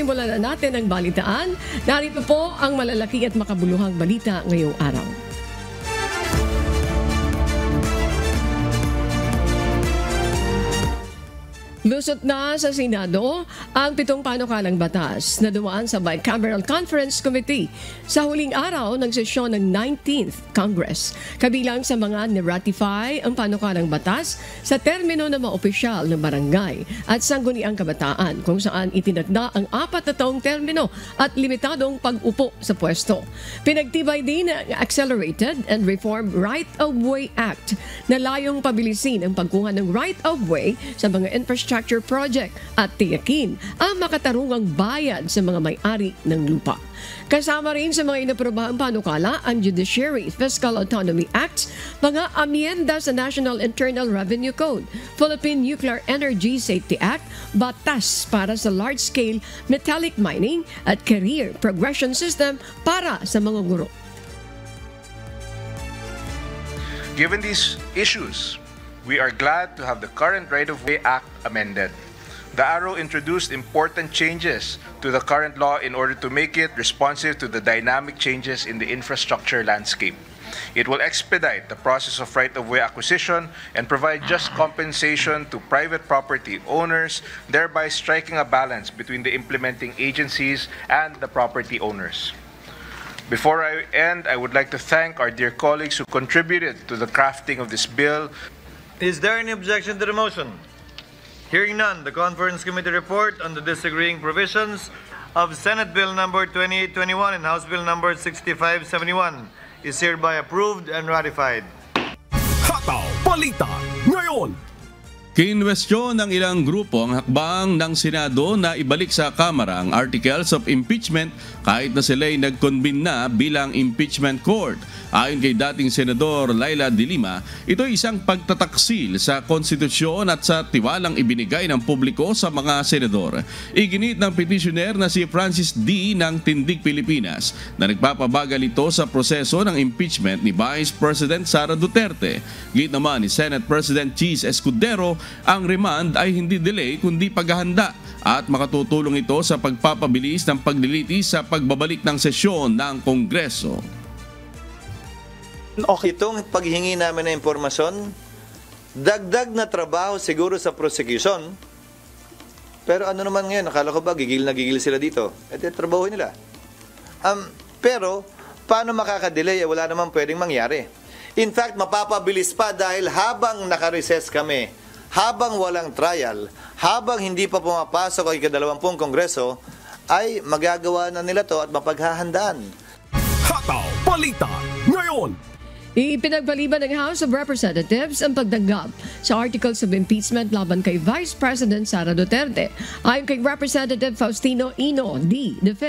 simulan na natin ang balitaan. Narito po ang malalaki at makabuluhang balita ngayong araw. Lusot na sa Senado ang 7 panukalang batas na dumaan sa Bicameral Conference Committee sa huling araw ng sesyon ng 19th Congress. Kabilang sa mga ni-ratify ang panukalang batas sa termino ng mga opisyal ng barangay at sangguniang kabataan kung saan itinagda ang 4 na taong termino at limitadong pag-upo sa pwesto. Pinagtibay din ang Accelerated and Reformed Right-of-Way Act na layong pabilisin ang pagkuha ng right-of-way sa mga infrastructure project at tiyakin ang makatarungang bayad sa mga may-ari ng lupa. Kasama rin sa mga inaprobahang panukala ang Judiciary Fiscal Autonomy Act, mga amyenda sa National Internal Revenue Code, Philippine Nuclear Energy Safety Act, batas para sa large-scale metallic mining at career progression system para sa mga guro. Given these issues, we are glad to have the current Right-of-Way Act amended. The ARO introduced important changes to the current law in order to make it responsive to the dynamic changes in the infrastructure landscape. It will expedite the process of right-of-way acquisition and provide just compensation to private property owners, thereby striking a balance between the implementing agencies and the property owners. Before I end, I would like to thank our dear colleagues who contributed to the crafting of this bill. Is there any objection to the motion? Hearing none, the Conference Committee report on the disagreeing provisions of Senate Bill number 2821 and House Bill number 6571 is hereby approved and ratified. Hataw Balita ngayon! Kinwestiyon ng ilang grupo ang hakbang ng Senado na ibalik sa Kamara ang Articles of Impeachment kahit na sila'y nag-convene na bilang impeachment court. Ayon kay dating Senador Laila de Lima, ito ay isang pagtataksil sa konstitusyon at sa tiwalang ibinigay ng publiko sa mga senador. Iginit ng petitioner na si Francis D. ng Tindig Pilipinas na nagpapabagal ito sa proseso ng impeachment ni Vice President Sara Duterte. Git naman ni Senate President Cheese Escudero, ang remand ay hindi delay kundi paghahanda at makatutulong ito sa pagpapabilis ng paglilitis sa pagbabalik ng sesyon ng Kongreso. Okay. Itong paghingi namin ng impormasyon, dagdag na trabaho siguro sa prosecution. Pero ano naman ngayon, nakala ko ba gigil na gigil sila dito? Ito trabaho nila. Pero paano makakadelay? Wala naman pwedeng mangyari. In fact, mapapabilis pa dahil habang nakarecess kami, habang walang trial, habang hindi pa pumapasok ang ika-20 Kongreso, ay magagawa na nila to at mapaghahandaan. Hataw Balita ngayon! Ipinagbaliban ng House of Representatives ang pagdanggap sa Articles of Impeachment laban kay Vice President Sara Duterte. Ayon kay Representative Faustino Ino D. V,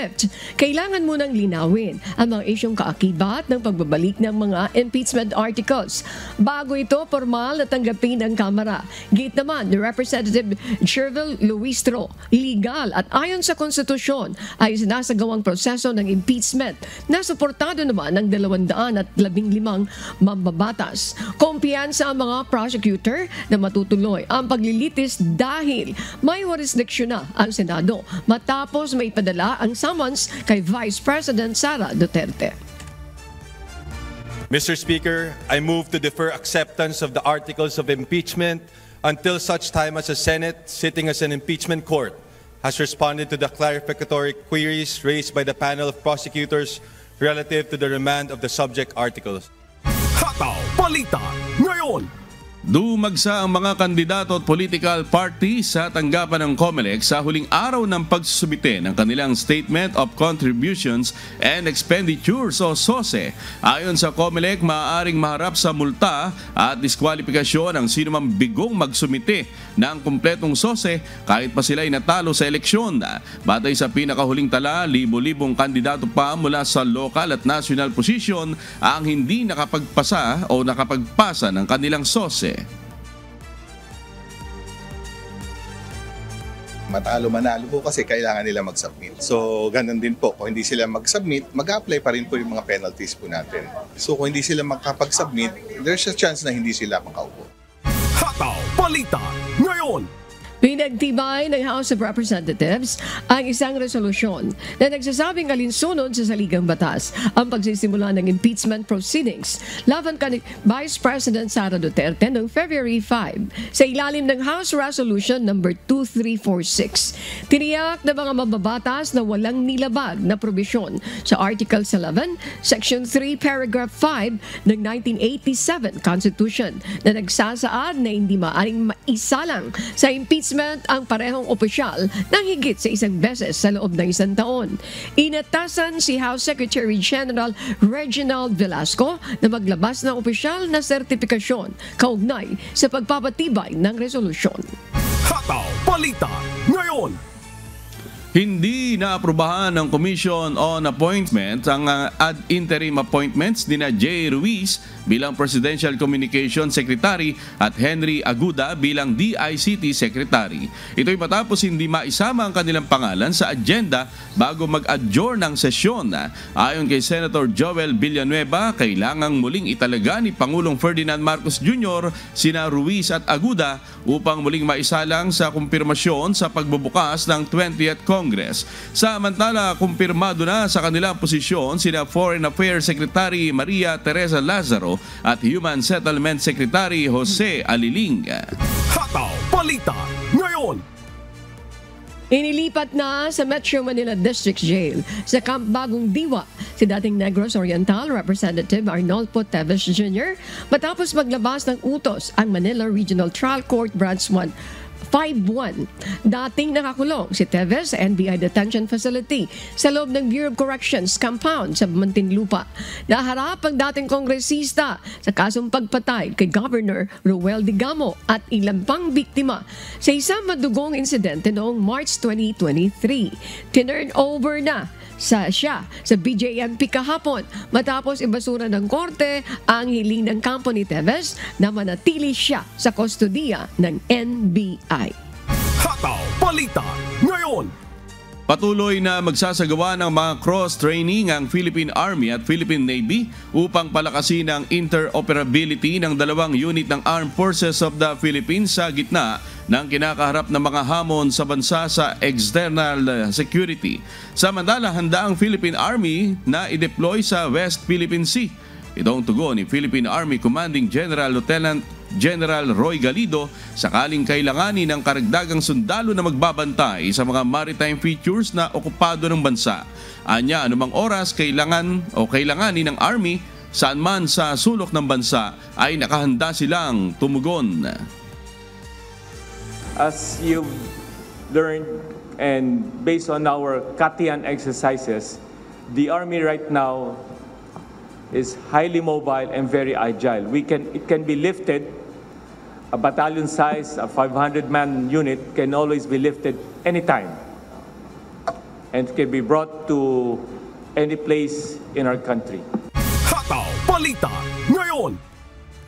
kailangan munang linawin ang mga isyong kaakibat ng pagbabalik ng mga impeachment articles bago ito formal na tanggapin ng Kamara. Gate naman ni Representative Chervil Luistro, legal at ayon sa konstitusyon ay sinasagawang proseso ng impeachment na suportado naman ng 215 mambabatas. Kumpiyansa ang mga prosecutor na matutuloy ang paglilitis dahil may jurisdiksyon na ang Senado matapos may padala ang summons kay Vice President Sara Duterte. Mr. Speaker, I move to defer acceptance of the articles of impeachment until such time as the Senate, sitting as an impeachment court, has responded to the clarificatory queries raised by the panel of prosecutors relative to the remand of the subject articles. Hataw Balita ngayon! Dumagsa ang mga kandidato at political party sa tanggapan ng COMELEC sa huling araw ng pagsusubite ng kanilang Statement of Contributions and Expenditures o SOSE. Ayon sa COMELEC, maaaring maharap sa multa at diskwalifikasyon ang sinumang bigong magsumite ng kumpletong SOSE kahit pa sila'y natalo sa eleksyon. Batay sa pinakahuling tala, libo-libong kandidato pa mula sa local at national position ang hindi nakapagpasa o nakapagpasa ng kanilang SOSE. Matalo manalo po kasi kailangan nila mag-submit. So, ganun din po. Kung hindi sila mag-submit, mag-apply pa rin po yung mga penalties po natin. So, kung hindi sila makapag-submit, there's a chance na hindi sila makaupo. Hataw Balita ngayon! Pinagtibay ng House of Representatives ang isang resolusyon na nagsasabing alinsunod sa saligang batas ang pagsisimula ng impeachment proceedings laban kay Vice President Sara Duterte noong February 5 sa ilalim ng House Resolution number 2346. Tiniyak na mga mababatas na walang nilabag na probisyon sa Article 11, Section 3, Paragraph 5 ng 1987 Constitution na nagsasaad na hindi maaaring maisalang sa impeachment ang parehong opisyal ng higit sa isang beses sa loob ng isang taon. Inatasan si House Secretary General Reginald Velasco na maglabas ng opisyal na sertipikasyon kaugnay sa pagpapatibay ng resolusyon. Hataw Balita ngayon. Hindi naaprubahan ng Commission on Appointments ang ad interim appointments nina Jay Ruiz bilang Presidential Communication Secretary at Henry Aguda bilang DICT Secretary. Ito'y matapos hindi maisama ang kanilang pangalan sa agenda bago mag-adjourn ng sesyon. Ayon kay Senator Joel Villanueva, kailangang muling italaga ni Pangulong Ferdinand Marcos Jr. sina Ruiz at Aguda upang muling maisalang sa kumpirmasyon sa pagbubukas ng 20th Congress. Samantala, kumpirmado na sa kanilang posisyon sina Foreign Affairs Secretary Maria Teresa Lazaro at Human Settlement Secretary Jose Aliling. Hataw Balita ngayon. Inilipat na sa Metro Manila District Jail sa Camp Bagong Diwa si dating Negros Oriental Representative Arnolfo Teves Jr. matapos maglabas ng utos ang Manila Regional Trial Court Branch 151. Dating nakakulong si Teves sa NBI Detention Facility sa loob ng Bureau of Corrections compound sa Muntinlupa. Naharap ang dating kongresista sa kasong pagpatay kay Governor Roel Digamo at ilang pang biktima sa isang madugong insidente noong March 2023. Tinurn over na siya sa BJMP kahapon matapos ibasura ng korte ang hiling ng kampo ni Teves na manatili siya sa kustodiya ng NBI. Hataw Balita ngayon. Patuloy na magsasagawa ng mga cross-training ang Philippine Army at Philippine Navy upang palakasin ang interoperability ng dalawang unit ng Armed Forces of the Philippines sa gitna ng kinakaharap na mga hamon sa bansa sa external security. Samantala, handa ang Philippine Army na i-deploy sa West Philippine Sea. Ito ang tugon ni Philippine Army Commanding General Lieutenant General Roy Galido sakaling kailanganin ng karagdagang sundalo na magbabantay sa mga maritime features na okupado ng bansa. Anya, anumang oras kailanganin ng Army saan man sa sulok ng bansa ay nakahanda silang tumugon. As you've learned and based on our Katian exercises, the Army right now is highly mobile and very agile. It can be lifted. A battalion size, a 500-man unit can always be lifted anytime and can be brought to any place in our country. Hataw Balita ngayon.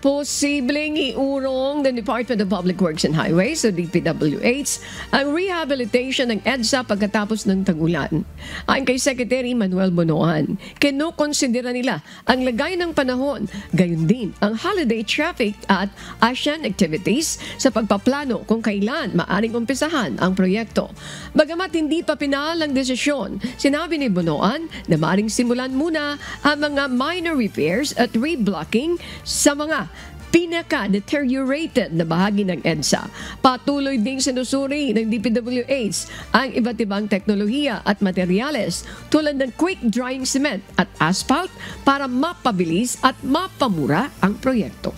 Posibleng iurong ng Department of Public Works and Highways o DPWH ang rehabilitation ng EDSA pagkatapos ng tag-ulan. Ayon kay Secretary Manuel Bonoan, kinukonsidera nila ang lagay ng panahon, gayon din ang holiday traffic at ASEAN activities sa pagpaplano kung kailan maaring umpisahan ang proyekto. Bagamat hindi pa pinal ang desisyon, sinabi ni Bonoan na maaring simulan muna ang mga minor repairs at reblocking sa mga pinaka-deteriorated na bahagi ng EDSA. Patuloy ding sinusuri ng DPWH ang iba't ibang teknolohiya at materyales tulad ng quick drying cement at asphalt para mapabilis at mapamura ang proyekto.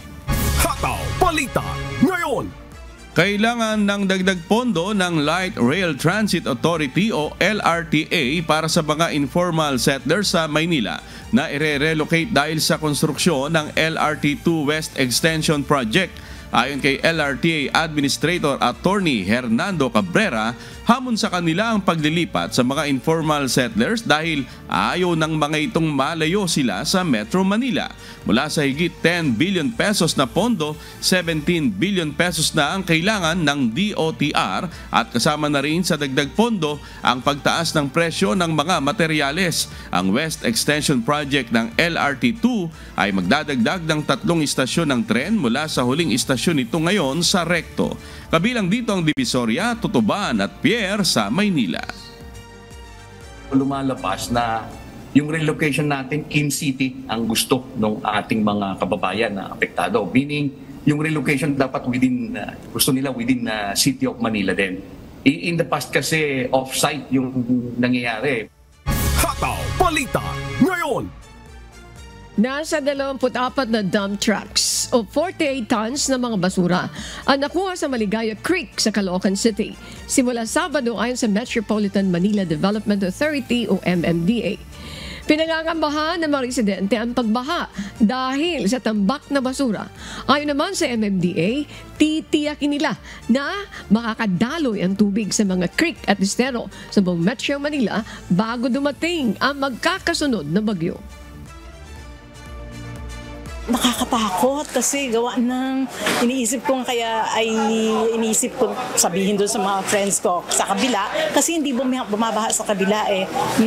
Hataw Balita ngayon. Kailangan ng dagdag pondo ng Light Rail Transit Authority o LRTA para sa mga informal settlers sa Maynila na i-relocate dahil sa konstruksyon ng LRT2 West Extension Project. Ayon kay LRTA Administrator Attorney Hernando Cabrera, hamon sa kanila ang paglilipat sa mga informal settlers dahil ayaw ng mga itong malayo sila sa Metro Manila. Mula sa higit 10 billion pesos na pondo, 17 billion pesos na ang kailangan ng DOTR at kasama na rin sa dagdag pondo ang pagtaas ng presyo ng mga materyales. Ang West Extension Project ng LRT2 ay magdadagdag ng 3 istasyon ng tren mula sa huling istasyon implementasyon nito ngayon sa Recto. Kabilang dito ang Divisoria, Tutuban at Pierre sa Maynila. Lumalabas na yung relocation natin in city ang gusto ng ating mga kababayan na apektado. Meaning, yung relocation dapat gusto nila within City of Manila din. In the past kasi off-site yung nangyayari. Hataw Balita ngayon. Nasa 24 na dump trucks o 48 tons na mga basura ang nakuha sa Maligaya Creek sa Caloocan City simula Sabado ayon sa Metropolitan Manila Development Authority o MMDA. Pinangangambahan ng mga residente ang pagbaha dahil sa tambak na basura. Ayon naman sa MMDA, titiyakin nila na makakadaloy ang tubig sa mga creek at estero sa buong Metro Manila bago dumating ang magkakasunod na bagyo. Nakakatakot kasi gawa ng iniisip ko sabihin doon sa mga friends ko sa kabila kasi hindi bumabaha sa kabila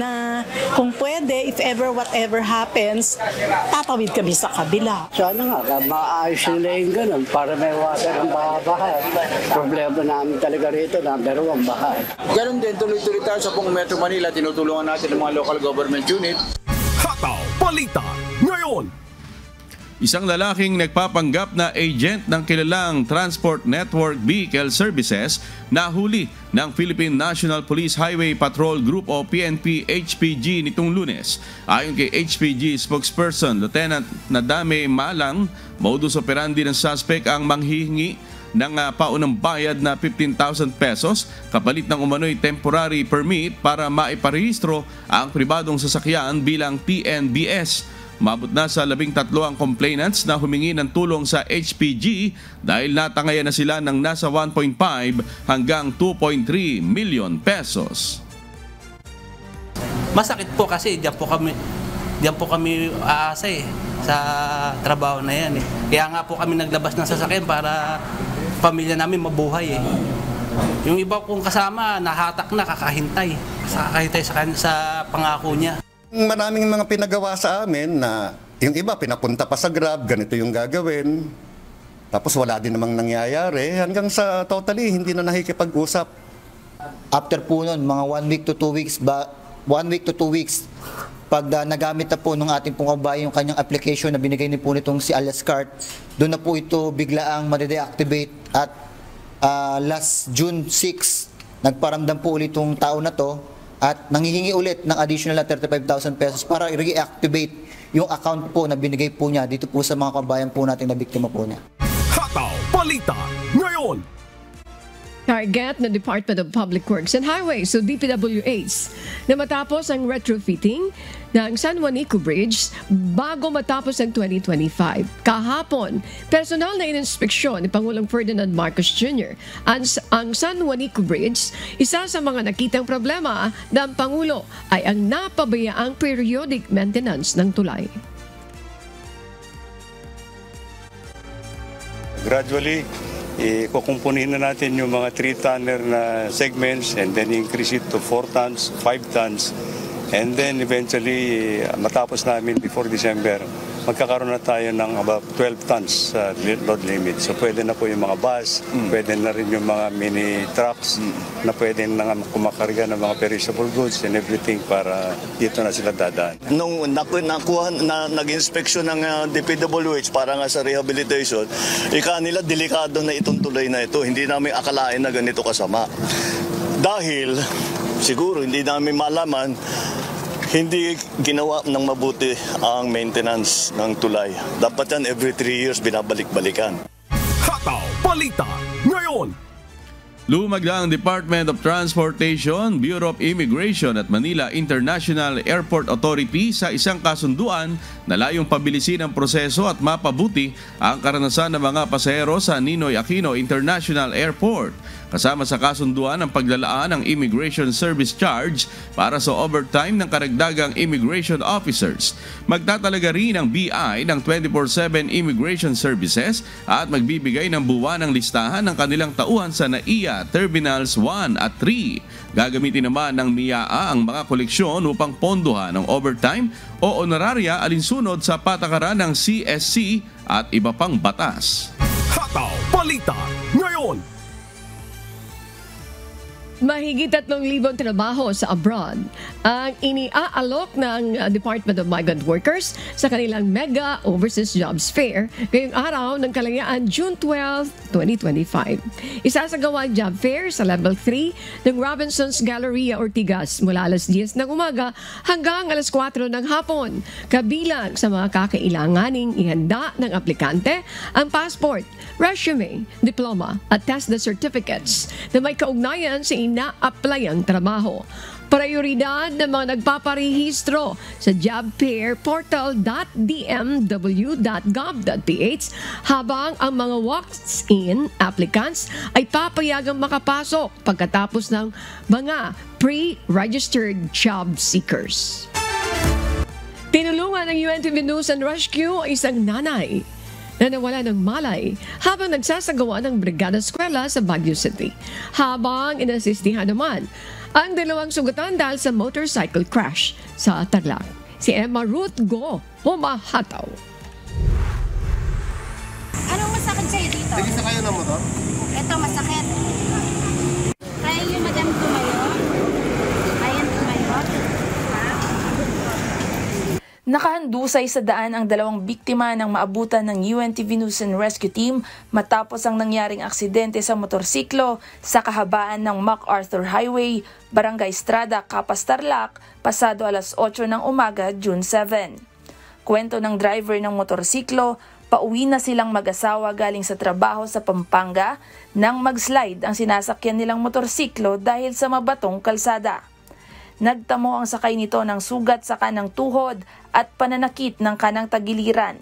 na kung pwede, if ever whatever happens, tatawid kami sa kabila. Sana nga, maayos nila yung ganun para may water ang baha. Problema namin talaga rito, number 1, baha. Ganun din, tuloy-tuloy tayo sa buong Metro Manila, tinutulungan natin ang mga local government unit. Hataw Balita ngayon. Isang lalaking nagpapanggap na agent ng kilalang Transport Network Vehicle Services nahuli ng Philippine National Police Highway Patrol Group o PNP-HPG nitong Lunes. Ayon kay HPG spokesperson Lieutenant Nadame Malang, modus operandi ng suspect ang manghihingi ng paunang bayad na 15,000 pesos kapalit ng umano'y temporary permit para maiparehistro ang pribadong sasakyan bilang TNBS. Mabot na sa 13 ang complainants na humingi ng tulong sa HPG dahil natangayan na sila ng nasa 1.5 hanggang 2.3 million pesos. Masakit po kasi diyan po kami aasa sa trabaho na yan Kaya nga po kami naglabas ng sasakyan para pamilya namin mabuhay Yung iba kong kasama nahatak na kakahintay sa pangako niya. Maraming mga pinagawa sa amin na yung iba pinapunta pa sa Grab, ganito yung gagawin. Tapos wala din namang nangyayari hanggang sa totally hindi na nakikipag-usap. After po nun, mga 1 week to 2 weeks, 1 week to 2 weeks, pag nagamit na po ng ating pong kabayan yung kanyang application na binigay ni po nitong si alias Cart, doon na po ito biglaang ma-deactivate at last June 6, nagparamdam po ulit itong tao na to at nanghihingi ulit ng additional na 35,000 pesos para i-reactivate yung account po na binigay po niya dito po sa mga kabayan po natin na biktima po niya. Hataw Balita ngayon. Target ng Department of Public Works and Highways o DPWH na matapos ang retrofitting ng San Juanico Bridge bago matapos ang 2025. Kahapon, personal na ininspeksyon ni Pangulong Ferdinand Marcos Jr. Ang San Juanico Bridge, isa sa mga nakitang problema ng Pangulo ay ang napabayaang periodic maintenance ng tulay. Gradually, kukumpunin na natin yung mga 3-tonner na segments and then increase it to 4 tons, 5 tons. And then eventually, matapos namin before December, magkakaroon na tayo ng about 12 tons load limit. So pwede na po yung mga bus, pwede na rin yung mga mini trucks na pwede na kumakarga ng mga perishable goods and everything para dito na sila dadaan. Nung nag-inspeksyon ng DPWH para nga sa rehabilitation, nila delikado na itong tulay na ito. Hindi namin akalain na ganito kasama. Dahil siguro hindi namin malaman, hindi ginawa ng mabuti ang maintenance ng tulay. Dapat yan every 3 years binabalik-balikan. Hataw Balita ngayon. Lumagda ang Department of Transportation, Bureau of Immigration at Manila International Airport Authority sa isang kasunduan na layong pabilisin ang proseso at mapabuti ang karanasan ng mga pasahero sa Ninoy Aquino International Airport. Kasama sa kasunduan ang paglalaan ng Immigration Service Charge para sa overtime ng karagdagang immigration officers. Magtatalaga rin ang BI ng 24/7 immigration services at magbibigay ng buwanang listahan ng kanilang tauhan sa NAIA Terminals 1 at 3. Gagamitin naman ng MIAA ang mga koleksyon upang pondohan ng overtime o honoraria alinsunod sa patakaran ng CSC at iba pang batas. Hataw Balita ngayon. Mahigit 3,000 trabaho sa abroad ang iniaalok ng Department of Migrant Workers sa kanilang Mega Overseas Jobs Fair ngayong araw ng Kalayaan, June 12, 2025. Isasagawa ang job fair sa Level 3 ng Robinson's Galleria Ortigas mula alas 10 ng umaga hanggang alas 4 ng hapon. Kabilang sa mga kakailanganing ihanda ng aplikante ang passport, resume, diploma at test the certificates na may kaugnayan sa ina-applyang trabaho. Prioridad ng mga nagpaparehistro sa jobfairportal.dmw.gov.ph habang ang mga walks-in applicants ay papayagang makapasok pagkatapos ng mga pre-registered job seekers. Tinulungan ng UNTV News and Rescue ang isang nanay na nawala ng malay habang nagsasagawa ng Brigada Eskwela sa Baguio City. Habang inasistihan naman ang dalawang sugatan dahil sa motorcycle crash sa Tarlac. Si Emma Ruth Go, humahataw. Anong masakit sa'yo dito? Nagisa kayo ng motor? Ito masakit. Kaya yung madam tumayo? Kaya tumayo? Nakahandusay sa daan ang dalawang biktima ng maabutan ng UNTV News and Rescue Team matapos ang nangyaring aksidente sa motorsiklo sa kahabaan ng MacArthur Highway, Barangay Estrada, Capas, Tarlac, pasado alas 8 ng umaga, June 7. Kwento ng driver ng motorsiklo, pauwi na silang mag-asawa galing sa trabaho sa Pampanga nang mag-slide ang sinasakyan nilang motorsiklo dahil sa mabatong kalsada. Nagtamo ang sakay nito ng sugat sa kanang tuhod at pananakit ng kanang tagiliran.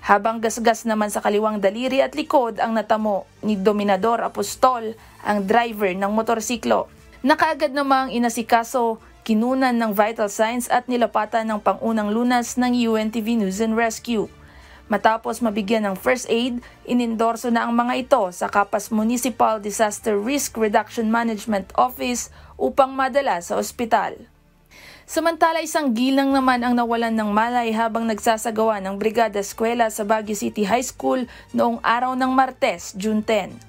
Habang gasgas naman sa kaliwang daliri at likod ang natamo ni Dominador Apostol, ang driver ng motorsiklo. Nakaagad namang inasikaso, kinunan ng vital signs at nilapatan ng pangunang lunas ng UNTV News and Rescue. Matapos mabigyan ng first aid, inendorso na ang mga ito sa Capas Municipal Disaster Risk Reduction Management Office upang madala sa ospital. Samantala, isang ginang naman ang nawalan ng malay habang nagsasagawa ng Brigada Eskwela sa Baguio City High School noong araw ng Martes, June 10.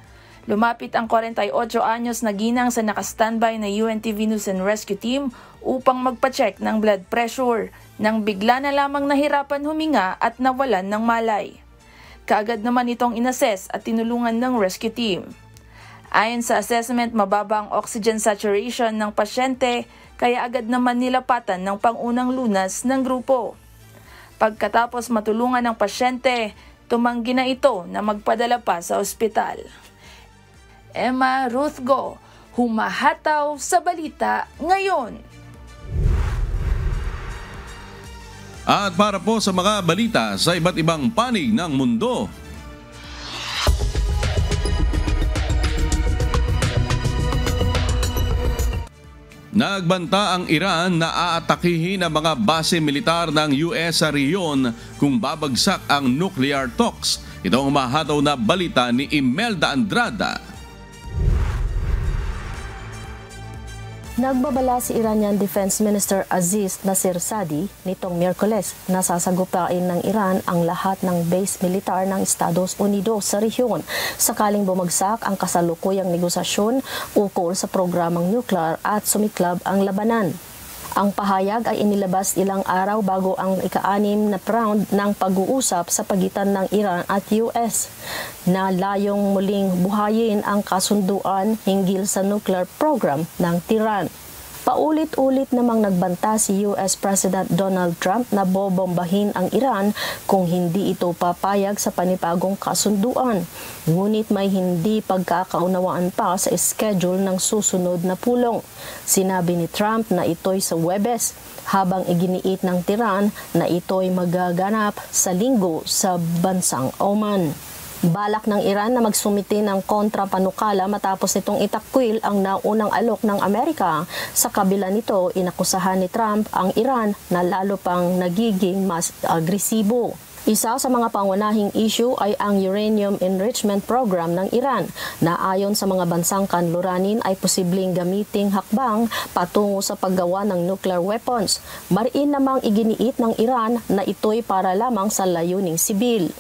Lumapit ang 48 anyos na ginang sa nakastandby na UNTV News and Rescue Team upang magpacheck ng blood pressure nang bigla na lamang nahirapan huminga at nawalan ng malay. Kaagad naman itong inassess at tinulungan ng rescue team. Ayon sa assessment, mababa ang oxygen saturation ng pasyente kaya agad naman nilapatan ng pangunang lunas ng grupo. Pagkatapos matulungan ng pasyente, tumanggi na ito na magpadala pa sa ospital. Emma Ruth Go, humahataw sa balita ngayon. At para po sa mga balita sa iba't ibang panig ng mundo, nagbanta ang Iran na aatakihin ang mga base militar ng US sa rehiyon kung babagsak ang nuclear talks. Ito ang humahataw na balita ni Imelda Andrada. Nagbabala si Iranian Defense Minister Aziz Nasirzaadi nitong Miyerkules na sasagupain ng Iran ang lahat ng base militar ng Estados Unidos sa rehiyon sakaling bumagsak ang kasalukuyang negosasyon ukol sa programang nuclear at sumiklab ang labanan. Ang pahayag ay inilabas ilang araw bago ang ika-6 na round ng pag-uusap sa pagitan ng Iran at US na layong muling buhayin ang kasunduan hinggil sa nuclear program ng Tehran. Paulit-ulit namang nagbanta si US President Donald Trump na bobombahin ang Iran kung hindi ito papayag sa panibagong kasunduan. Ngunit may hindi pagkakaunawaan pa sa schedule ng susunod na pulong. Sinabi ni Trump na ito'y sa Huwebes, habang iginiit ng Tehran na ito'y magaganap sa Linggo sa bansang Oman. Balak ng Iran na magsumiti ng kontrapanukala matapos nitong itakwil ang naunang alok ng Amerika. Sa kabila nito, inakusahan ni Trump ang Iran na lalo pang nagiging mas agresibo. Isa sa mga pangunahing issue ay ang uranium enrichment program ng Iran na ayon sa mga bansang kanluranin ay posibleng gamiting hakbang patungo sa paggawa ng nuclear weapons. Mariin namang iginiit ng Iran na ito'y para lamang sa layuning sibil.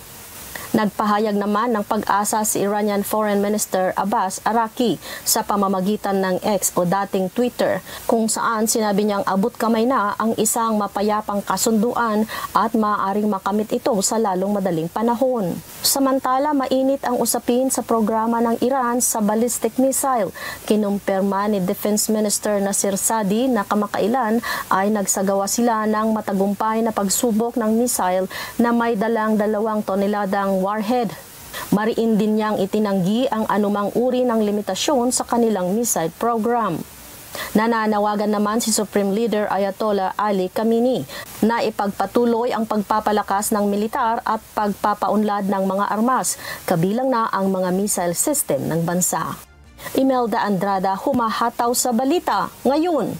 Nagpahayag naman ng pag-asa si Iranian Foreign Minister Abbas Araqi sa pamamagitan ng X o dating Twitter, kung saan sinabi niyang abot kamay na ang isang mapayapang kasunduan at maaaring makamit ito sa lalong madaling panahon. Samantala, mainit ang usapin sa programa ng Iran sa ballistic missile. Kinumpirma ni Defense Minister Nasir Sadi na kamakailan ay nagsagawa sila ng matagumpay na pagsubok ng missile na may dalang 2 toneladang warhead. Mariin din niyang itinanggi ang anumang uri ng limitasyon sa kanilang missile program. Nananawagan naman si Supreme Leader Ayatollah Ali Khamenei na ipagpatuloy ang pagpapalakas ng militar at pagpapaunlad ng mga armas, kabilang na ang mga missile system ng bansa. Imelda Andrada, humahataw sa balita ngayon.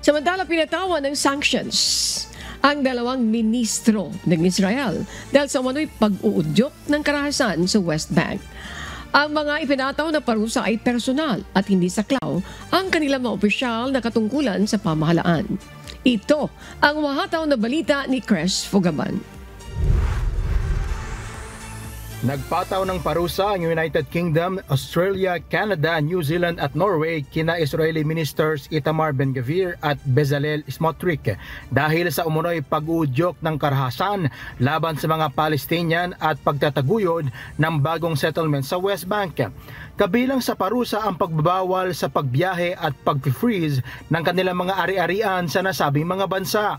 Samantala, pinatawan ng sanctions ang 2 ministro ng Israel dahil sa umano'y pag-uudyok ng karahasan sa West Bank. Ang mga ipinataw na parusa ay personal at hindi saklaw ang kanilang mga opisyal na katungkulan sa pamahalaan. Ito ang mahataw na balita ni Chris Fugaban. Nagpataw ng parusa ang United Kingdom, Australia, Canada, New Zealand at Norway kina Israeli Ministers Itamar Ben-Gvir at Bezalel Smotrich dahil sa umunoy pag-uudyok ng karahasan laban sa mga Palestinian at pagtataguyod ng bagong settlement sa West Bank. Kabilang sa parusa ang pagbabawal sa pagbiyahe at pag-freeze ng kanilang mga ari-arian sa nasabing mga bansa.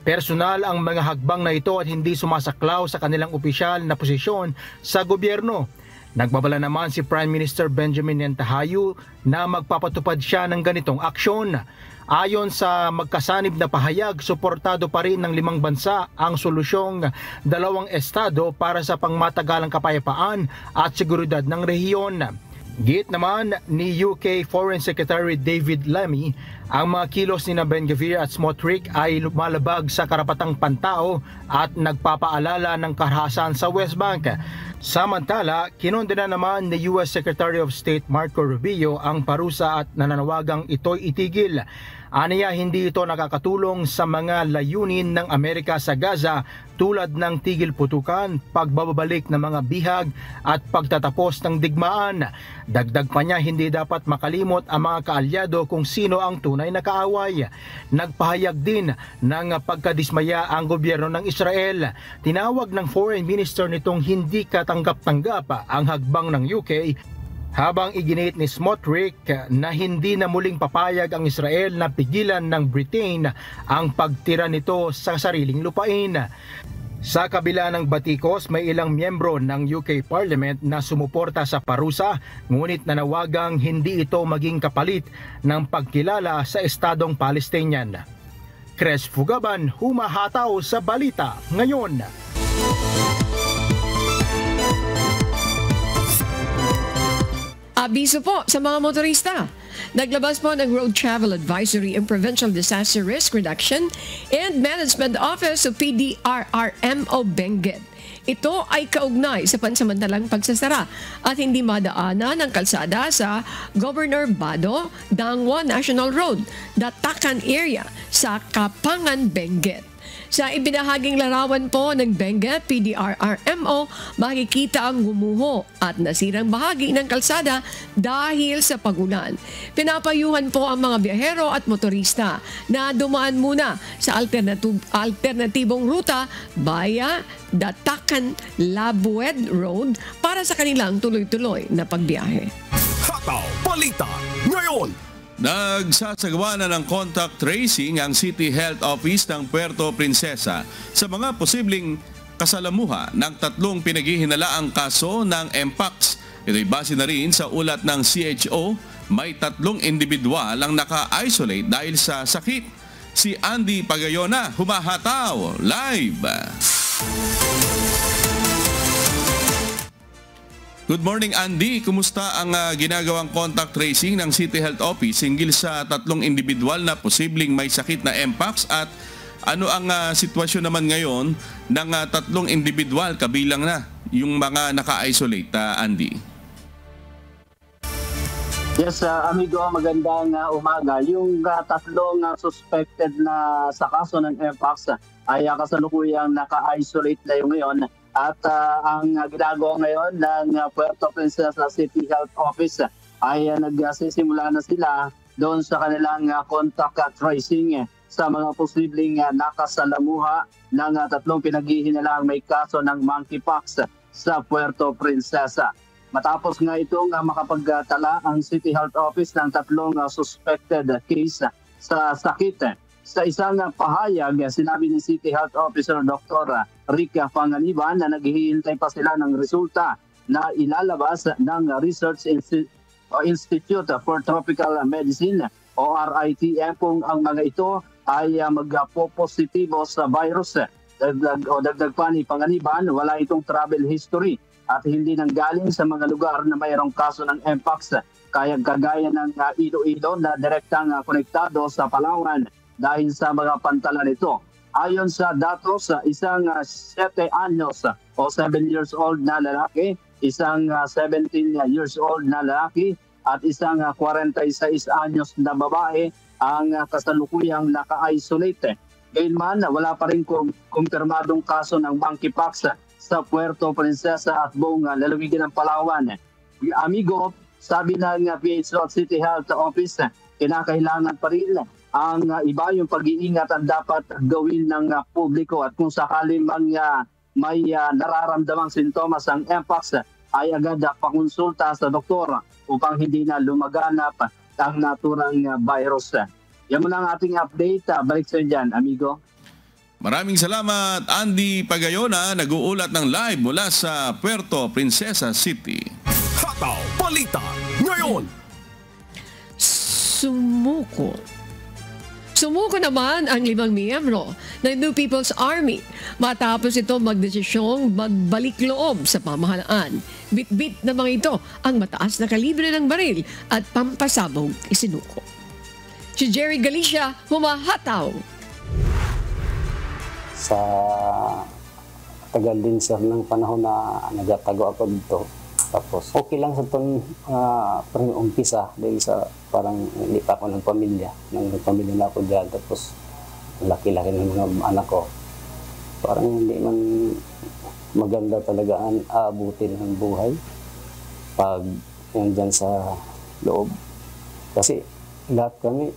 Personal ang mga hagbang na ito at hindi sumasaklaw sa kanilang opisyal na posisyon sa gobyerno. Nagbabala naman si Prime Minister Benjamin Netanyahu na magpapatupad siya ng ganitong aksyon. Ayon sa magkasanib na pahayag, suportado pa rin ng 5 bansa ang solusyong 2 estado para sa pangmatagalang kapayapaan at seguridad ng rehiyon. Git naman ni UK Foreign Secretary David Lammy, ang mga kilos ni Ben-Gvir at Smotrich ay lumalabag sa karapatang pantao at nagpapaalala ng karahasan sa West Bank. Samantala, kinondena naman ni US Secretary of State Marco Rubio ang parusa at nananawagang ito'y itigil. Aniya, hindi ito nakakatulong sa mga layunin ng Amerika sa Gaza tulad ng tigil putukan, pagbabalik ng mga bihag at pagtatapos ng digmaan. Dagdag pa niya, hindi dapat makalimot ang mga kaalyado kung sino ang tunay na kaaway. Nagpahayag din ng pagkadismaya ang gobyerno ng Israel. Tinawag ng foreign minister nitong hindi katanggap-tanggap ang hagbang ng UK, habang iginit ni Smotrich na hindi na muling papayag ang Israel na pigilan ng Britain ang pagtira nito sa sariling lupain. Sa kabila ng batikos, may ilang miyembro ng UK Parliament na sumuporta sa parusa, ngunit nanawagang hindi ito maging kapalit ng pagkilala sa Estadong Palestinian. Chris Fugaban, humahataw sa balita ngayon. Abiso po sa mga motorista. Naglabas po ng Road Travel Advisory and Provincial Disaster Risk Reduction and Management Office o PDRRMO Benguet. Ito ay kaugnay sa pansamantalang pagsasara at hindi madaanan ng kalsada sa Governor Bado, Dangwa National Road, Datakan area sa Kapangan, Benguet. Sa ibinahaging larawan po ng Benguet PDRRMO, makikita ang gumuho at nasirang bahagi ng kalsada dahil sa pagulan. Pinapayuhan po ang mga biyahero at motorista na dumaan muna sa alternatibong ruta via Datakan Labued Road para sa kanilang tuloy-tuloy na pagbiyahe. Hataw Balita ngayon. Nagsasagawa na ng contact tracing ang City Health Office ng Puerto Princesa sa mga posibleng kasalamuha ng 3 pinaghihinalaang kaso ng Mpox. Ito'y base na rin sa ulat ng CHO, may 3 individual ang naka-isolate dahil sa sakit. Si Andy Pagayona, humahataw live. Good morning, Andy. Kumusta ang ginagawang contact tracing ng City Health Office hinggil sa 3 individual na posibleng may sakit na Mpox at ano ang sitwasyon naman ngayon ng 3 individual kabilang na yung mga naka-isolate, Andy? Yes, amigo, magandang umaga. Yung tatlong suspected na sa kaso ng Mpox ay kasalukuyang naka-isolate na yung ngayon. At ang ginagawa ngayon ng Puerto Princesa City Health Office ay nagsisimula na sila doon sa kanilang contact tracing sa mga posibleng nakasalamuha ng tatlong pinaghihinalang may kaso ng monkeypox sa Puerto Princesa. Matapos nga itong makapagtala ang City Health Office ng tatlong suspected case sa sakit. Sa isang pahayag, sinabi ni City Health Officer Dr. Rick Panganiban na naghihintay pa sila ng resulta na ilalabas ng Research Institute for Tropical Medicine o RITM kung ang mga ito ay magpo-positibo sa virus. Dagdag pa ni Panganiban, wala itong travel history at hindi nang galing sa mga lugar na mayroong kaso ng Mpox, kaya kagaya ng Iloilo na direktang konektado sa Palawan dahil sa mga pantalan nito. Ayon sa datos, isang 7 anyos o 7 years old na lalaki, isang 17 years old na lalaki at isang 46 anyos na babae ang kasalukuyang naka-isolate. Gayunman, wala pa rin kumpirmadong kaso ng monkeypox sa Puerto Princesa at buong lalawigan ng Palawan. Amigo, sabi ng PH City Health Office, kinakailangan pa rin ang iba yung pag-iingat ang dapat gawin ng publiko at kung sakaling may nararamdamang sintomas ang Mpox ay agad pakonsulta sa doktor upang hindi na lumaganap ang naturang virus. Yan muna ang ating update. Balik sa dyan, amigo. Maraming salamat, Andy Pagayona, nag-uulat ng live mula sa Puerto Princesa City. Hataw Balita ngayon. Sumuko naman ang 5 miyembro ng New People's Army matapos ito magdesisyong magbalik loob sa pamahalaan. Bit-bit na mga ito ang mataas na kalibre ng baril at pampasabog isinuko. Si Jerry Galicia, humahataw. Sa tagal din sir ng panahon na nagatago ako dito. Tapos okay lang sa itong umpisa dahil sa parang hindi pa ako nagpamilya. Nang nagpamilya na ako dyan, tapos laki-laki ng mga anak ko. Parang hindi man maganda talaga ang aabutin ng buhay pag yan dyan sa loob. Kasi lahat kami,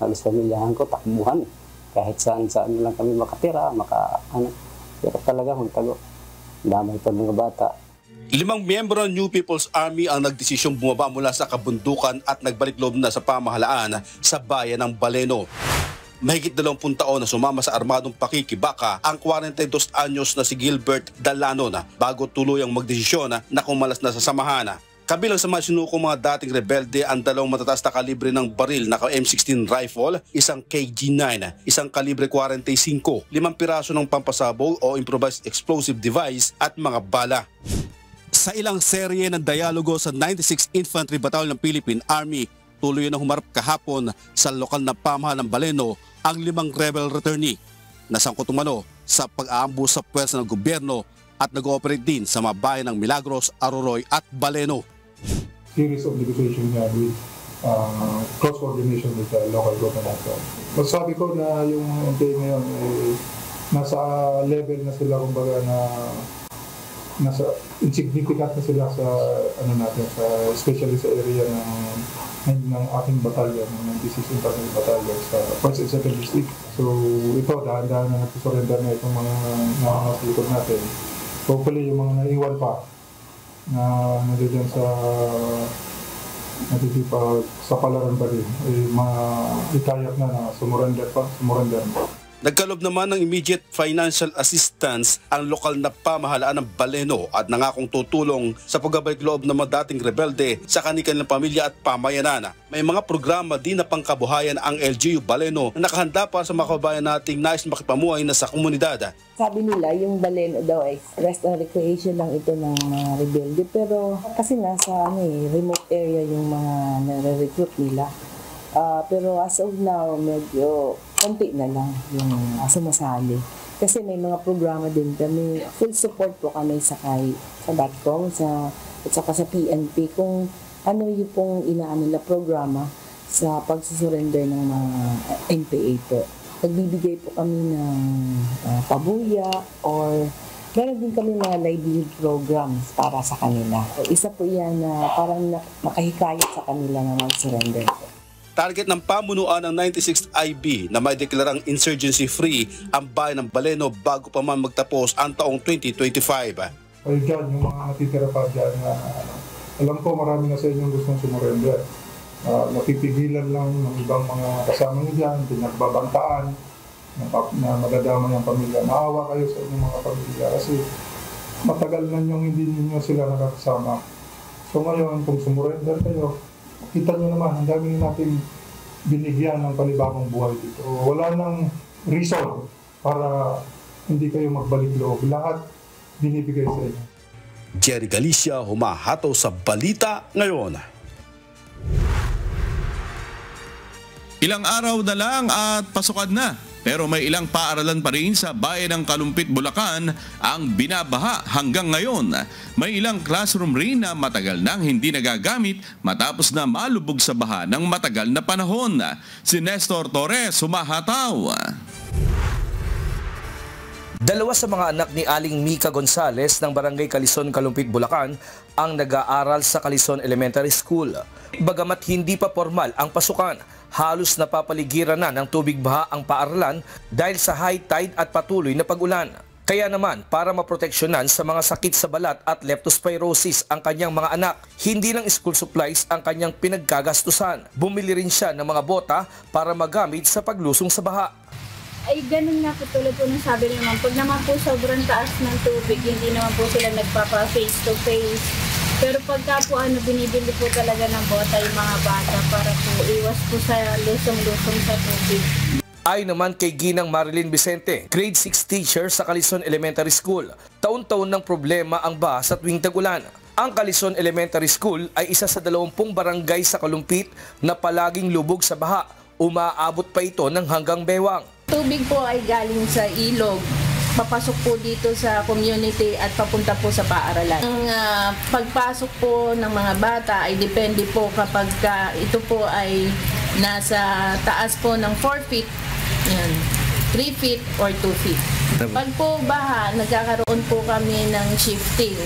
halos pamilyahan ko, takbuhan. Kahit saan-saan lang kami makatira, pero talaga magtago. Damay pa ng bata. 5 miyembro ng New People's Army ang nagdesisyong bumaba mula sa kabundukan at nagbalik loob na sa pamahalaan sa bayan ng Baleno. Mahigit 20 taon na sumama sa armadong pakikibaka ang 42 anyos na si Gilbert Dalanon bago tuluyang magdesisyon na kumalas na sa samahan. Kabilang sa mga sinukong mga dating rebelde ang 2 matataas na kalibre ng baril na M16 rifle, isang KG-9, isang kalibre 45, 5 piraso ng pampasabog o improvised explosive device at mga bala. Sa ilang serye ng dialogo sa 96th Infantry Battalion ng Philippine Army, tuloy na humarap kahapon sa lokal na pamahalaan ng Baleno ang 5 rebel returnee na sangkot umano sa pag-aambus sa pwersa ng gobyerno at nag-ooperate din sa mga bayan ng Milagros, Aroroy at Baleno. Series of negotiation niya with cross coordination with the local government. Masasabi ko na yung MPA ngayon nasa level na sila, kumbaga na nasa insignificant na sila sa natin, sa especially sa area ng ating batalyon, ng 96th Infantry Battalion sa 1st and 2nd District. So ito, dahan-dahan na nagsusurrender na itong mga nasa likod natin. Hopefully yung mga naiwan pa na nandiyan sa sa palaran pa rin, ikayak na sumurrender pa. Nagkaloob naman ng immediate financial assistance ang lokal na pamahalaan ng Baleno at nangakong tutulong sa pagbabalik loob ng mga dating rebelde sa kanilang pamilya at pamayanan. May mga programa din na pangkabuhayan ang LGU Baleno na nakahanda para sa mga kababayan nating nais makipamuhay na sa komunidad. Sabi nila yung Baleno daw ay rest and recreation lang ito ng mga rebelde, pero kasi nasa remote area yung mga nare-recruit nila. Pero as of now, medyo konti na lang yung sumasali. Kasi may mga programa din kami. Full support po kami sa DATCOM at saka sa PNP. Kung ano yung pong inaano na programa sa pagsusurrender ng mga NPA po. Nagbibigay po kami ng pabuya or meron din kami mga livelihood programs para sa kanila. Isa po yan na parang makahikayat sa kanila na mag-surrender po. Target ng pamunuan ng 96th IB na may deklarang insurgency-free ang bayan ng Baleno bago pa man magtapos ang taong 2025. Ay dyan, yung mga natitira pa dyan, alam ko marami na sa inyong gustong sumurrender. Napipigilan lang ng ibang mga kasama nyo dyan, pinagbabantaan, na madadama yung pamilya. Maawa kayo sa inyong mga pamilya kasi matagal na yung hindi ninyo sila nakakasama. So ngayon, kung sumurrender kayo, kita nyo naman, ang dami natin binigyan ng panibagong buhay dito. Wala nang reason para hindi kayo magbalik loob. Lahat binibigay sa inyo. Jerry Galicia, humahataw sa Balita Ngayon. Ilang araw na lang at pasukan na. Pero may ilang paaralan pa rin sa bayan ng Kalumpit, Bulacan ang binabaha hanggang ngayon. May ilang classroom rin na matagal nang hindi nagagamit matapos na malubog sa baha ng matagal na panahon. Si Nestor Torres, humahataw. Dalawa sa mga anak ni Aling Mika Gonzales ng Barangay Kalison, Kalumpit, Bulacan ang nag-aaral sa Kalison Elementary School. Bagamat hindi pa formal ang pasukan, halos napapaligiran na ng tubig baha ang paaralan dahil sa high tide at patuloy na pag-ulan. Kaya naman, para maproteksyonan sa mga sakit sa balat at leptospirosis ang kanyang mga anak, hindi lang school supplies ang kanyang pinagkagastusan. Bumili rin siya ng mga bota para magamit sa paglusong sa baha. Ay, ganun nga po tulad po ng sabi naman. Pag naman po sobrang taas ng tubig, hindi naman po sila nagpapa-face to face. Pero pagka po binibili po talaga ng bota yung mga bata para po iwas po sa lusong-lusong sa tubig. Ay naman kay Ginang Marilyn Vicente, grade 6 teacher sa Kalison Elementary School. Taon-taon ng problema ang baha sa tuwing tag-ulan. Ang Kalison Elementary School ay isa sa 20 barangay sa Kalumpit na palaging lubog sa baha. Umaabot pa ito ng hanggang bewang. Tubig po ay galing sa ilog. Papasok po dito sa community at papunta po sa paaralan. Ang pagpasok po ng mga bata ay depende po kapag ito po ay nasa taas po ng 4 feet, yan, 3 feet or 2 feet. Pag po baha, nagkakaroon po kami ng shifting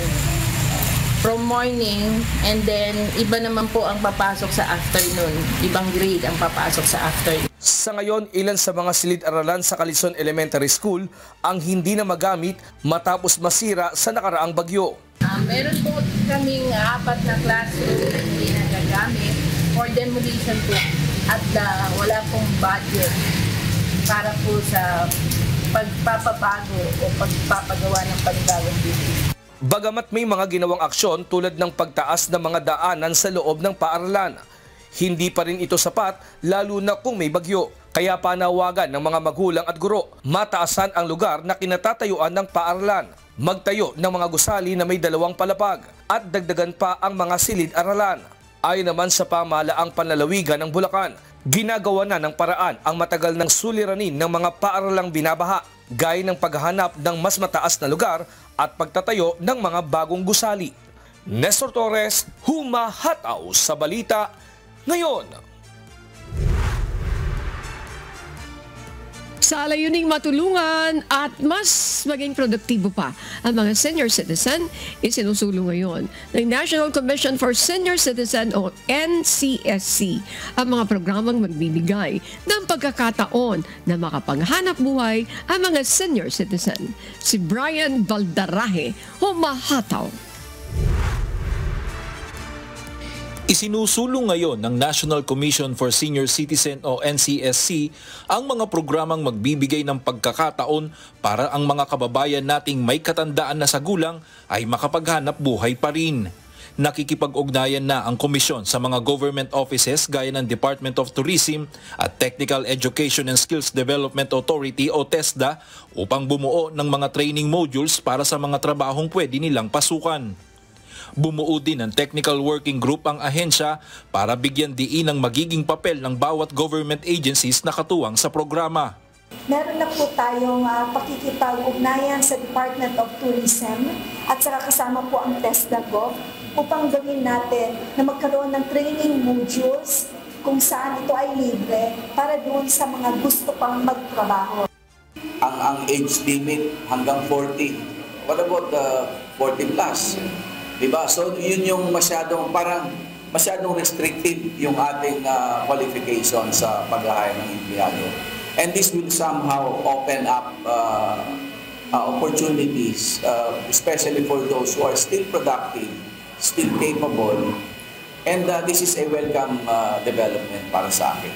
from morning and then iba naman po ang papasok sa afternoon. Ibang grade ang papasok sa afternoon. Sa ngayon, ilan sa mga silid-aralan sa Kalison Elementary School ang hindi na magamit matapos masira sa nakaraang bagyo. Meron po kaming 4 na classroom na hindi nagagamit for demolition po at wala pong budget para po sa pagpapabago o pagpapagawa ng panibagong building. Bagamat may mga ginawang aksyon tulad ng pagtaas ng mga daanan sa loob ng paaralan, hindi pa rin ito sapat lalo na kung may bagyo. Kaya panawagan ng mga magulang at guro, mataasan ang lugar na kinatatayuan ng paaralan, magtayo ng mga gusali na may 2 palapag at dagdagan pa ang mga silid-aralan. Ayon naman sa pamahalaang panlalawigan ng Bulacan, ginagawa na ng paraan ang matagal ng suliranin ng mga paaralang binabaha, gaya ng paghahanap ng mas mataas na lugar at pagtatayo ng mga bagong gusali. Nestor Torres, humahataw sa Balita Ngayon. Sa layuning matulungan at mas maging produktibo pa ang mga senior citizen, isinusulong ngayon ng National Commission for Senior Citizen o NCSC ang mga programang magbibigay ng pagkakataon na makapanghanap buhay ang mga senior citizen. Si Brian Valdaraje, humahataw. Isinusulong ngayon ng National Commission for Senior Citizen o NCSC ang mga programang magbibigay ng pagkakataon para ang mga kababayan nating may katandaan na sa gulang ay makapaghanap buhay pa rin. Nakikipag-ugnayan na ang komisyon sa mga government offices gaya ng Department of Tourism at Technical Education and Skills Development Authority o TESDA upang bumuo ng mga training modules para sa mga trabahong pwede nilang pasukan. Bumuo din ng technical working group ang ahensya para bigyan diin ang magiging papel ng bawat government agencies na katuwang sa programa. Meron na po tayong pakikipag-ugnayan sa Department of Tourism at saka kasama po ang TESDA Gov upang gawin natin na magkaroon ng training modules kung saan ito ay libre para doon sa mga gusto pang magtrabaho. Ang age limit hanggang 40. What about 40 plus? Diba? So yun yung masyadong restrictive yung ating qualification sa pag-hire ng empleyado. And this will somehow open up opportunities, especially for those who are still productive, still capable, and this is a welcome development para sa akin.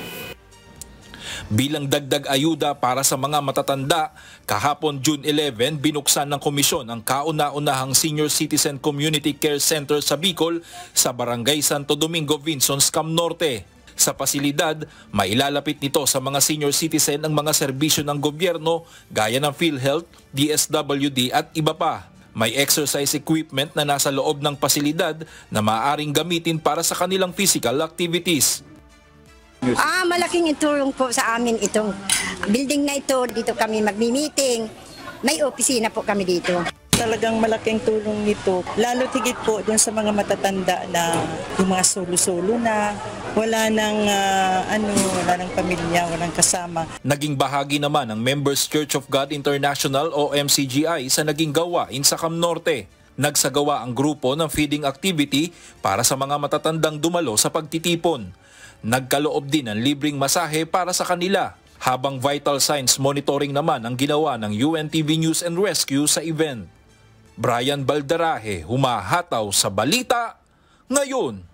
Bilang dagdag ayuda para sa mga matatanda, kahapon June 11, binuksan ng komisyon ang kauna-unahang Senior Citizen Community Care Center sa Bicol sa Barangay Santo Domingo, Vinsons, Cam Norte. Sa pasilidad, mailalapit nito sa mga senior citizen ang mga serbisyo ng gobyerno gaya ng PhilHealth, DSWD at iba pa. May exercise equipment na nasa loob ng pasilidad na maaaring gamitin para sa kanilang physical activities. Malaking itulong po sa amin itong building na ito. Dito kami magmi-meeting. May opisina po kami dito. Talagang malaking tulong nito. Lalo tigit po dun sa mga matatanda na yung mga solo-solo na wala nang pamilya, walang kasama. Naging bahagi naman ng Members Church of God International o MCGI sa naging gawain sa Cam Norte. Nagsagawa ang grupo ng feeding activity para sa mga matatandang dumalo sa pagtitipon. Nagkaloob din ng libreng masahe para sa kanila, habang vital signs monitoring naman ang ginawa ng UNTV News and Rescue sa event. Brian Baldarahe, humahataw sa balita ngayon.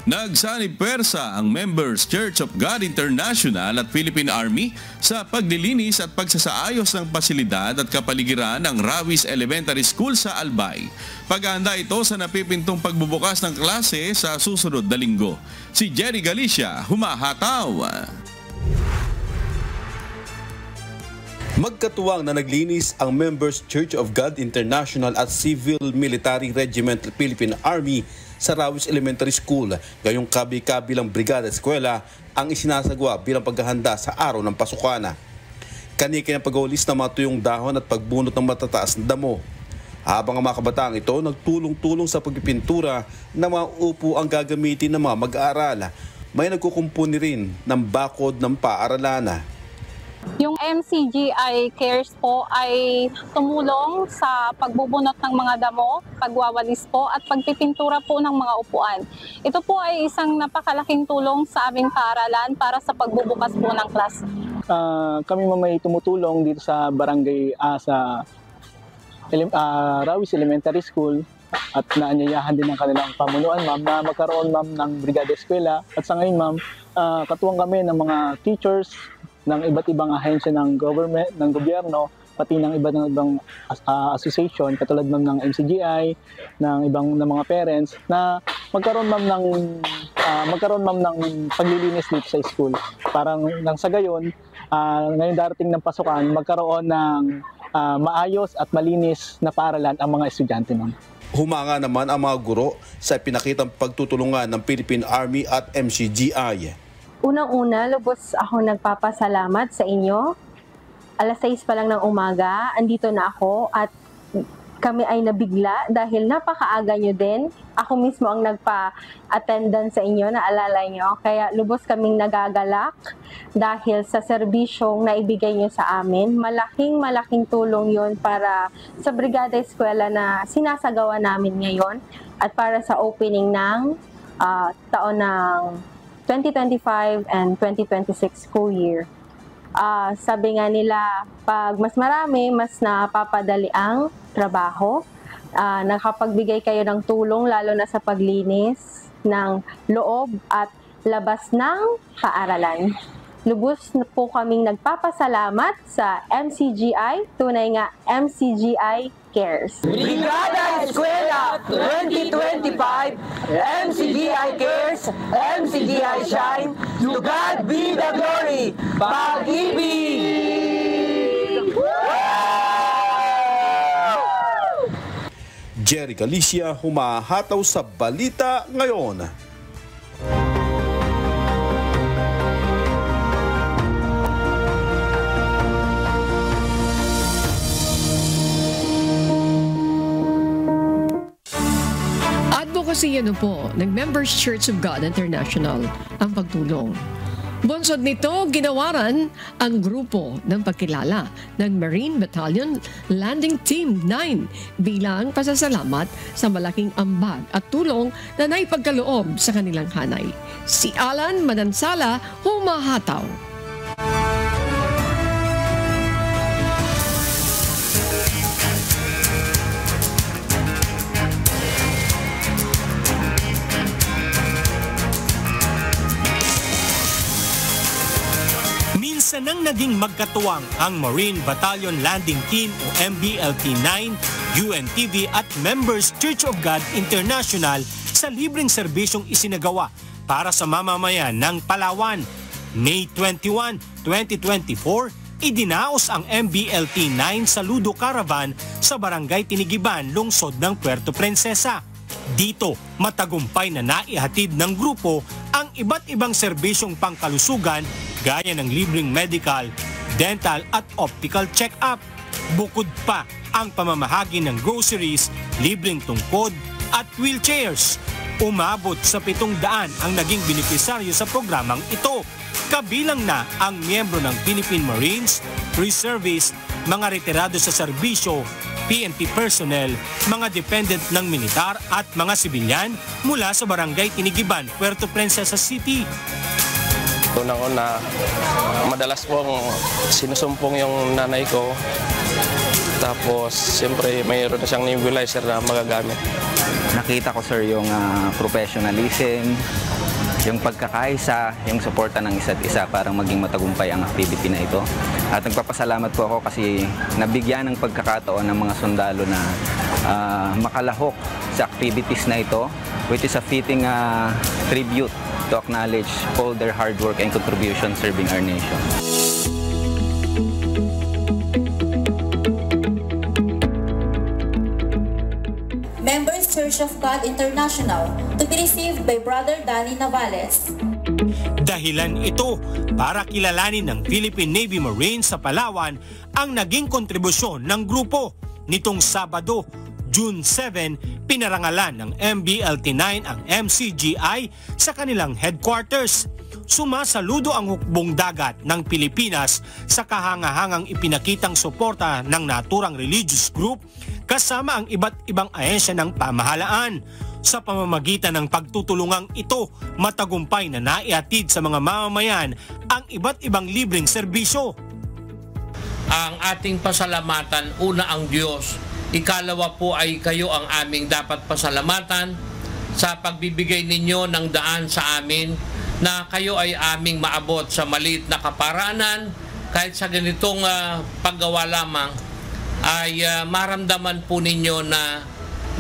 Nagsanib pwersa ang Members Church of God International at Philippine Army sa paglilinis at pagsasaayos ng pasilidad at kapaligiran ng Rawis Elementary School sa Albay. Paghahanda ito sa napipintong pagbubukas ng klase sa susunod na linggo. Si Jerry Galicia, humahataw. Magkatuwang na naglinis ang Members Church of God International at Civil Military Regiment Philippine Army sa Rawis Elementary School. Gayong kabi-kabilang brigada eskwela ang isinasagwa bilang paghahanda sa araw ng pasukana. Kani-kaya pag-ulis ng mga tuyong dahon at pagbunot ng matataas na damo. Habang ang mga kabataang ito nagtulong-tulong sa pagpipintura na mga upo ang gagamitin ng mga mag-aaral. May nagkukumpuni rin ng bakod ng paaralan. Yung MCGI Cares po ay tumulong sa pagbubunot ng mga damo, pagwawalis po at pagpipintura po ng mga upuan. Ito po ay isang napakalaking tulong sa aming paaralan para sa pagbubukas po ng klase. Kami may tumutulong dito sa barangay sa Rawis Elementary School at naanyayahan din ng kanilang pamunuan, ma'am, na magkaroon, ma'am, ng brigada eskwela. At sa ngayon, ma'am, katuwang kami ng mga teachers ng iba't ibang ahensya ng government, ng gobyerno, pati ng ibang association katulad ng MCGI, ng mga parents na magkaroon ma'am ng paglilinis dito sa school. Parang nang sa gayon, ngayon darating ng pasukan, magkaroon ng maayos at malinis na paaralan ang mga estudyante, ma'am. Humanga naman ang mga guro sa pinakitang pagtutulungan ng Philippine Army at MCGI. Unang-una, lubos ako nagpapasalamat sa inyo. Alas 6 pa lang ng umaga, andito na ako at kami ay nabigla dahil napakaaga nyo din. Ako mismo ang nagpa-attendance sa inyo, naalala nyo. Kaya lubos kaming nagagalak dahil sa serbisyong naibigay nyo sa amin. Malaking tulong yon para sa Brigada Eskwela na sinasagawa namin ngayon at para sa opening ng taon ng 2025 and 2026 school year. Sabi nga nila, pag mas marami, mas napapadali ang trabaho. Nakapagbigay kayo ng tulong, lalo na sa paglinis ng loob at labas ng paaralan. Lubos na po kaming nagpapasalamat sa MCGI, tunay nga MCGI Cares. Brigada Eskwela 2025, MCGI Cares, MCGI Shine, to God be the glory, pag-ibig! Jerry Galicia, humahataw sa balita ngayon. advocacy po ng Members Church of God International ang pagtulong. Bunsod nito, ginawaran ang grupo ng pagkilala ng Marine Battalion Landing Team 9 bilang pasasalamat sa malaking ambag at tulong na naipagkaloob sa kanilang hanay. Si Alan Manansala, humahataw. Minsan nang naging magkatuwang ang Marine Battalion Landing Team o MBLT-9, UNTV at Members Church of God International sa libreng serbisyong isinagawa para sa mamamayan ng Palawan. May 21, 2024, idinaos ang MBLT-9 Saludo Caravan sa Barangay Tinigiban, lungsod ng Puerto Princesa. Dito, matagumpay na naihatid ng grupo ang iba't ibang serbisyong pangkalusugan gaya ng libreng medical, dental at optical check-up. Bukod pa ang pamamahagi ng groceries, libreng tungkod at wheelchairs. Umabot sa 700 ang naging benepisaryo sa programang ito. Kabilang na ang miyembro ng Philippine Marines, reservists, mga retirado sa serbisyo, PNP personnel, mga dependent ng militar at mga sibilyan mula sa Barangay Tinigiban, Puerto Princesa City. Unang-una, madalas pong sinusumpong yung nanay ko. Tapos, siyempre, mayroon na siyang nebulizer na magagamit. Nakita ko, sir, yung professionalism, yung pagkakaisa, yung suporta ng isa't isa para maging matagumpay ang activity na ito. At nagpapasalamat po ako kasi nabigyan ng pagkakataon ng mga sundalo na makalahok sa activities na ito, which is a fitting tribute to acknowledge all their hard work and contribution serving our nation. Members Church of God International to be received by Brother Danny Navales. Dahilan ito para kilalanin ng Philippine Navy Marines sa Palawan ang naging kontribusyon ng grupo. Nitong Sabado, June 7, pinarangalan ng MBLT-9 ang MCGI sa kanilang headquarters. Sumasaludo ang hukbong dagat ng Pilipinas sa kahangahangang ipinakitang suporta ng naturang religious group kasama ang iba't ibang ahensya ng pamahalaan. Sa pamamagitan ng pagtutulungang ito, matagumpay na naihatid sa mga mamamayan ang iba't ibang libreng serbisyo. Ang ating pasalamatan, una ang Diyos. Ikalawa po ay kayo ang aming dapat pasalamatan sa pagbibigay ninyo ng daan sa amin na kayo ay aming maabot sa maliit na kaparaanan. Kahit sa ganitong paggawa lamang ay maramdaman po ninyo na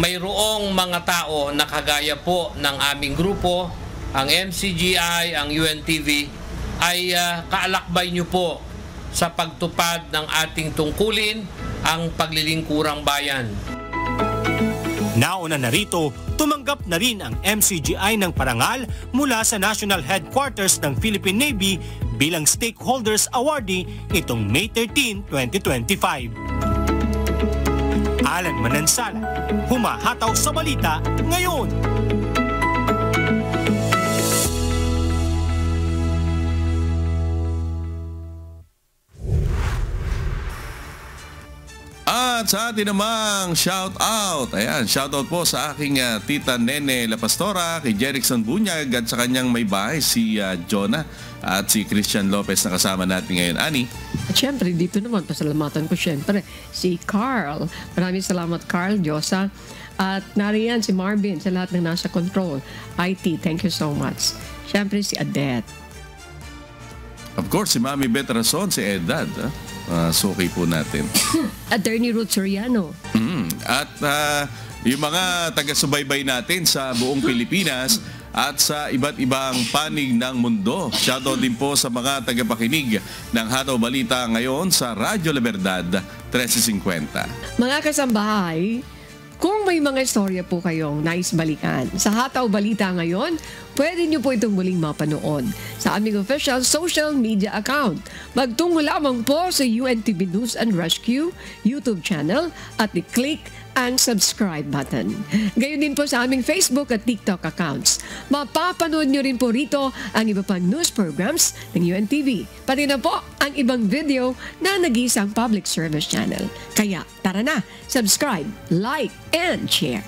mayroong mga tao na kagaya po ng aming grupo, ang MCGI, ang UNTV, ay kaalakbay nyo po sa pagtupad ng ating tungkulin, ang paglilingkurang bayan. Nauna na rito, tumanggap na rin ang MCGI ng parangal mula sa National Headquarters ng Philippine Navy bilang Stakeholders Awardee itong May 13, 2025. Alan Manansala, humahataw sa balita ngayon. At sa atin namang shout out. Ayan, shout out po sa aking tita Nene La Pastora, kay Jerickson Bunyag at sa kanyang may bahay si Jonah at si Christian Lopez na kasama natin ngayon. Ani? At syempre, dito naman, pasalamatan ko syempre si Carl. Maraming salamat, Carl, Diyosa. At nariyan si Marvin sa lahat ng nasa control. IT, thank you so much. Syempre si Adet. Of course, si Mami Beth Rason, si Edad. Suki po natin. Attorney Ruth Soriano. At yung mga taga-subaybay natin sa buong Pilipinas at sa iba't ibang panig ng mundo. Shoutout din po sa mga tagapakinig ng Hataw Balita ngayon sa Radyo La Verdad 1350. Mga kasambahay, kung may mga istorya po kayong nais balikan sa Hataw Balita ngayon, pwede nyo po itong muling mapanood sa aming official social media account. Magtungo lamang po sa UNTV News and Rescue YouTube channel at i-click ang subscribe button. Gayon din po sa aming Facebook at TikTok accounts. Mapapanood nyo rin po rito ang iba pang news programs ng UNTV. Pati na po ang ibang video na nag-iisang public service channel. Kaya tara na, subscribe, like, and share.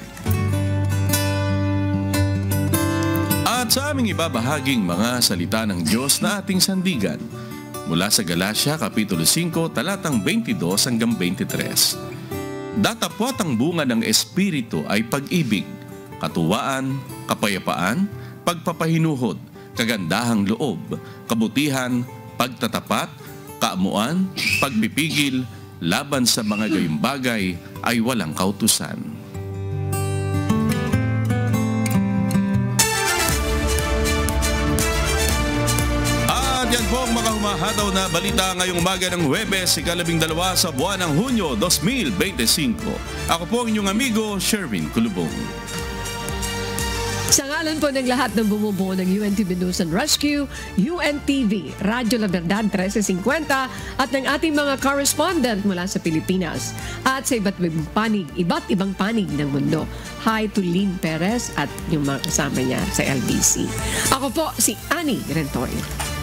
At sa aming ibabahaging mga salita ng Diyos na ating sandigan, mula sa Galatia Kapitulo 5, talatang 22 hanggang 23. Datapwat ang bunga ng Espiritu ay pag-ibig, katuwaan, kapayapaan, pagpapahinuhod, kagandahang loob, kabutihan, pagtatapat, kaamuan, pagpipigil, laban sa mga gayong bagay ay walang kautusan. Yan po ang mga humahataw na balita ngayong umaga ng Huwebes, ika-12 sa buwan ng Hunyo 2025. Ako po ang inyong amigo, Sherwin Kulubong. Sa ngalan po ng lahat ng bumubuo ng UNTV News and Rescue, UNTV, Radyo La Verdad 1350 at ng ating mga correspondent mula sa Pilipinas at sa iba't ibang panig ng mundo. Hi to Lynn Perez at yung mga kasama niya sa LBC. Ako po si Annie Rentoy.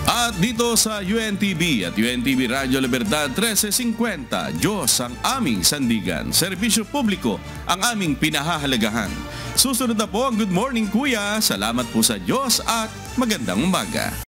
At dito sa UNTV at UNTV Radyo La Verdad 1350, Diyos ang aming sandigan. Serbisyo publiko ang aming pinahahalagahan. Susunod na po ang Good Morning Kuya. Salamat po sa Diyos at magandang umaga.